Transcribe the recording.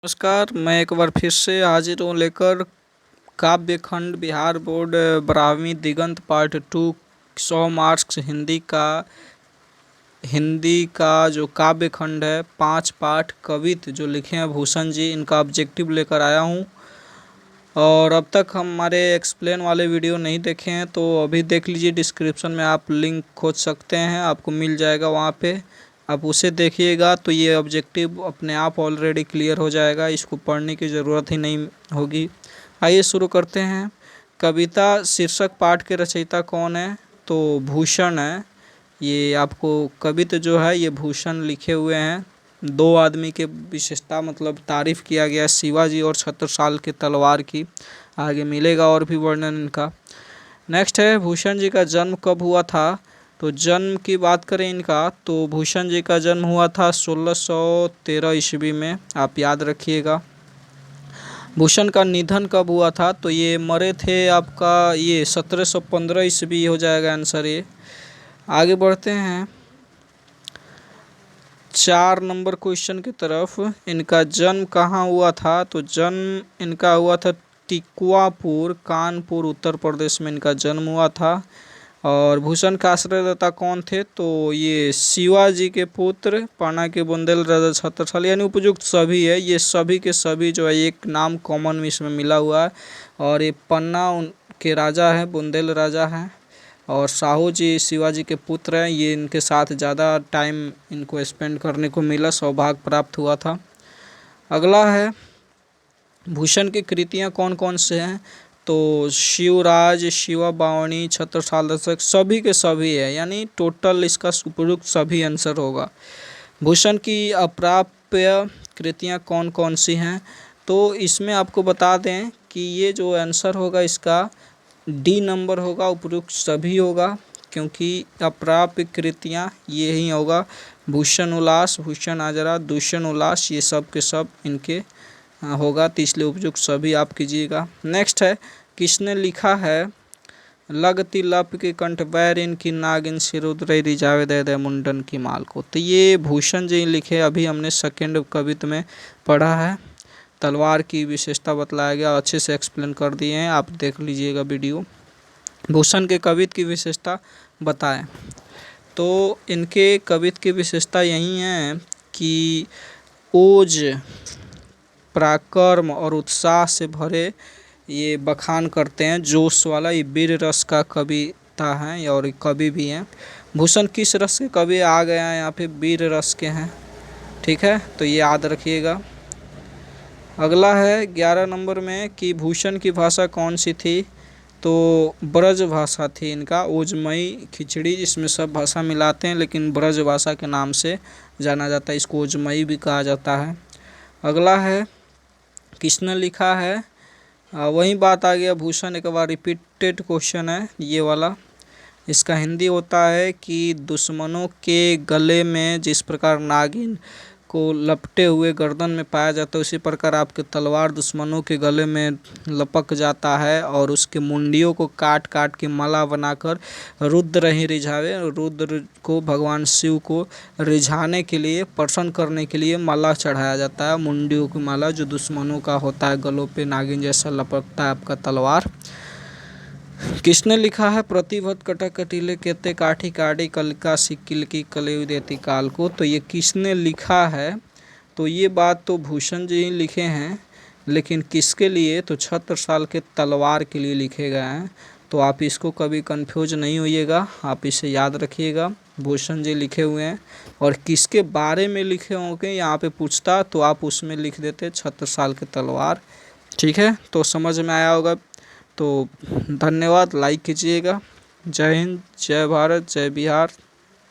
नमस्कार, मैं एक बार फिर से हाजिर हूँ लेकर काव्यखंड बिहार बोर्ड 12वीं दिगंत पार्ट 2 100 मार्क्स हिंदी का जो काव्यखंड है 5 पाठ कवित जो लिखे हैं भूषण जी, इनका ऑब्जेक्टिव लेकर आया हूँ। और अब तक हमारे एक्सप्लेन वाले वीडियो नहीं देखे हैं तो अभी देख लीजिए, डिस्क्रिप्शन में आप लिंक खोज सकते हैं, आपको मिल जाएगा वहाँ पे। आप उसे देखिएगा तो ये ऑब्जेक्टिव अपने आप ऑलरेडी क्लियर हो जाएगा, इसको पढ़ने की ज़रूरत ही नहीं होगी। आइए शुरू करते हैं। कविता शीर्षक पाठ के रचयिता कौन है? तो भूषण है। ये आपको कविता जो है ये भूषण लिखे हुए हैं। दो आदमी के विशेषता मतलब तारीफ किया गया, शिवाजी और छत्रसाल के तलवार की। आगे मिलेगा और भी वर्णन इनका। नेक्स्ट है भूषण जी का जन्म कब हुआ था? तो जन्म की बात करें इनका तो भूषण जी का जन्म हुआ था 1613 ईस्वी में, आप याद रखिएगा। भूषण का निधन कब हुआ था? तो ये मरे थे आपका ये 1715 ईस्वी हो जाएगा आंसर ये। आगे बढ़ते हैं 4 नंबर क्वेश्चन की तरफ। इनका जन्म कहाँ हुआ था? तो जन्म इनका हुआ था टिकुआपुर, कानपुर, उत्तर प्रदेश में इनका जन्म हुआ था। और भूषण का आश्रयदाता कौन थे? तो ये शिवाजी के पुत्र पन्ना के बुंदेल राजा छत्रसाल, यानी उपयुक्त सभी है। ये सभी के सभी जो है एक नाम कॉमन इसमें मिला हुआ है। और ये पन्ना के राजा हैं, बुंदेल राजा हैं। और साहू जी शिवाजी के पुत्र हैं। ये इनके साथ ज़्यादा टाइम इनको स्पेंड करने को मिला, सौभाग्य प्राप्त हुआ था। अगला है भूषण की कृतियाँ कौन कौन से हैं? तो शिवराज, शिवा बावनी, छत्रसाल दशक, सभी के सभी है, यानी टोटल इसका उपयुक्त सभी आंसर होगा। भूषण की अप्राप्य कृतियाँ कौन कौन सी हैं? तो इसमें आपको बता दें कि ये जो आंसर होगा इसका डी नंबर होगा, उपयुक्त सभी होगा, क्योंकि अप्राप्य कृतियाँ ये ही होगा। भूषण उल्लास, भूषण आजरा, दूषण उल्लास, ये सब के सब इनके होगा, तो इसलिए उपयुक्त सभी आप कीजिएगा। नेक्स्ट है किसने लिखा है लगती लप के कंठ बैर इनकी नागिन सिरुद्रय रिझावे दे दे मुंडन की माल को? तो ये भूषण जी लिखे, अभी हमने सेकेंड कविता में पढ़ा है। तलवार की विशेषता बतलाया गया, अच्छे से एक्सप्लेन कर दिए हैं, आप देख लीजिएगा वीडियो। भूषण के कविता की विशेषता बताएं। तो इनके कविता की विशेषता यही है कि ओज, पराक्रम और उत्साह से भरे ये बखान करते हैं, जोश वाला। ये वीर रस का कविता है और कवि भी हैं। भूषण किस रस के कवि आ गया है यहाँ पे? वीर रस के हैं, ठीक है, तो ये याद रखिएगा। अगला है 11 नंबर में कि भूषण की भाषा कौन सी थी? तो ब्रज भाषा थी इनका। ओजमई खिचड़ी, इसमें सब भाषा मिलाते हैं लेकिन ब्रज भाषा के नाम से जाना जाता है, इसको ओजमई भी कहा जाता है। अगला है किसने लिखा है? वही बात आ गया भूषण, एक बार रिपीटेड क्वेश्चन है ये वाला। इसका हिंदी होता है कि दुश्मनों के गले में जिस प्रकार नागिन को लपटे हुए गर्दन में पाया जाता है, उसी प्रकार आपके तलवार दुश्मनों के गले में लपक जाता है और उसके मुंडियों को काट काट के माला बनाकर रुद्र ही रिझावे, रुद्र को, भगवान शिव को रिझाने के लिए, प्रसन्न करने के लिए माला चढ़ाया जाता है, मुंडियों की माला, जो दुश्मनों का होता है गलों पे नागिन जैसा लपकता है आपका तलवार। किसने लिखा है प्रतिभत कटक कटीले केते काठी काढ़ी कलिका सिक्किल की कलेव देती काल को? तो ये किसने लिखा है? तो ये बात तो भूषण जी ही लिखे हैं, लेकिन किसके लिए? तो छत्रसाल के तलवार के लिए लिखे गए हैं। तो आप इसको कभी कंफ्यूज नहीं होइएगा, आप इसे याद रखिएगा, भूषण जी लिखे हुए हैं। और किसके बारे में लिखे होंगे यहाँ पे पूछता तो आप उसमें लिख देते छत्रसाल के तलवार, ठीक है। तो समझ में आया होगा। तो धन्यवाद, लाइक कीजिएगा। जय हिंद, जय भारत, जय बिहार।